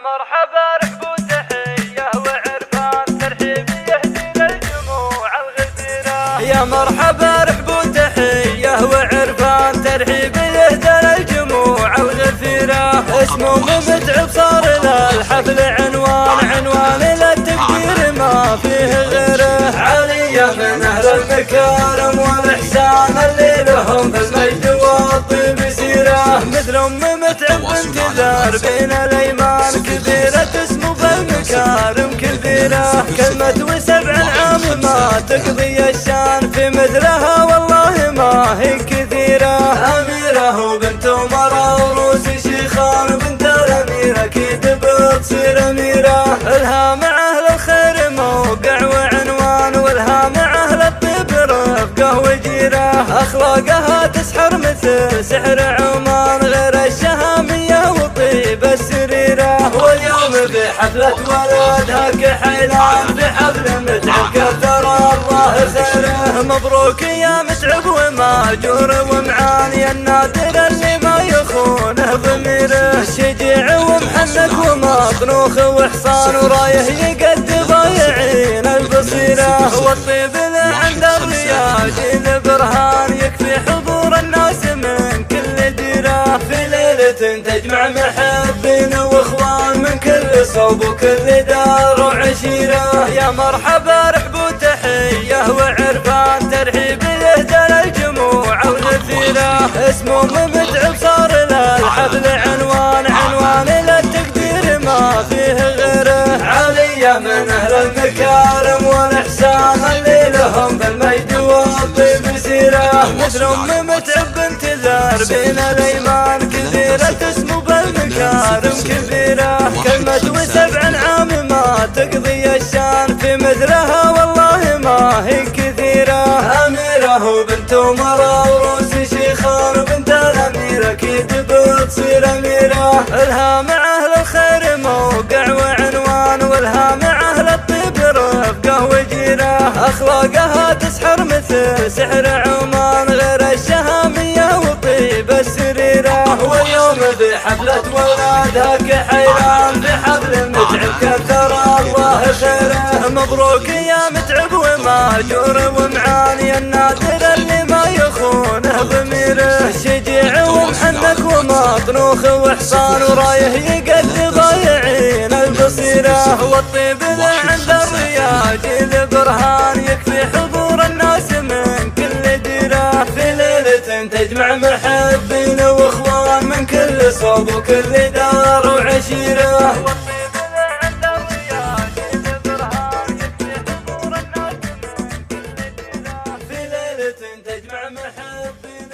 مرحبا رحب وتحية وعرفان ترحيب يهدي للجموع الغفيرة. يا مرحبا رحب وتحية وعرفان ترحيب يهدي للجموع الغفيرة. اسمه متعب صار للحفل عنوان للتقدير ما فيه غيره. عليا من اهل المكارم والاحسان اللي لهم في المجد والطيب سيره. مثل متعب بنت ذار بين الايمان كبيرة تسمو بالمكارم كثيرة. كلمة وسبع عام ما تقضي الشان في مثلها والله ما هي كثيرة. أميرة وبنت أمراء وروس شيخان بنت الأميرة أكيد بتصير أميرة. لها مع أهل الخير موقع وعنوان ولها مع أهل الطيب رفقة وجيرة. أخلاقها تسحر مثل سحر عمان غير الشهامية وطيب السريرة. واليوم بحفلة ولدها كحيلان بحفل متعب كثر الله خيره. مبروك يا متعب وماجور ومعاني النادر اللي ما يخونه ضميره. شجيع ومحنك ومطنوخ وحصان ورايه يقد ضايعين البصيرة. والطيب اللي عند الرياجي البرهان يكفي حضور الناس من كل ديرة. في ليلة تجمع محبين واخوان من كل صوب وكل دار وعشيرة. يا مرحبا رحب وتحية وعرفان ترحيب يهدى للجموع الغفيرة. اسمه متعب صار للحفل عنوان للتقدير ما فيه غيره. عليا من اهل المكارم والاحسان اللي لهم بالمجد والطيب سيره. مثل متعب بنت ذار بين الايمان كثيرة تسمو بالمكارم كبيرة. كلمة وسبع عام ما تقضي الشان في مثلها والله ما هي كثيرة. أميرة وبنت أمراء وروس شيخان بنت الأميرة أكيد بتصير أميرة. لها مع أهل الخير موقع وعنوان ولها مع أهل الطيب رفقة وجيرة. أخلاقها تسحر مثل سحر عمان غير الشهامية وطيب السريرة. واليوم بحفلة ولادها كحيران بحفل متعب كثر الله خيره. مبروك يا متعب وماجور ومعاني النادر اللي ما يخونه ضميره. شجيع ومحنك ومطنوخ وحصان ورايه يقد ضايعين البصيرة. والطيب اللي عند الرياجي البرهان يكفي حضور الناس من كل ديرة. في ليلة تجمع محبين واخوان من كل صوب وكل دار وعشيرة. والطيب اللي عند الرياجي البرهان يكفي حضور الناس من كل ديرة. في ليلة تجمع محبين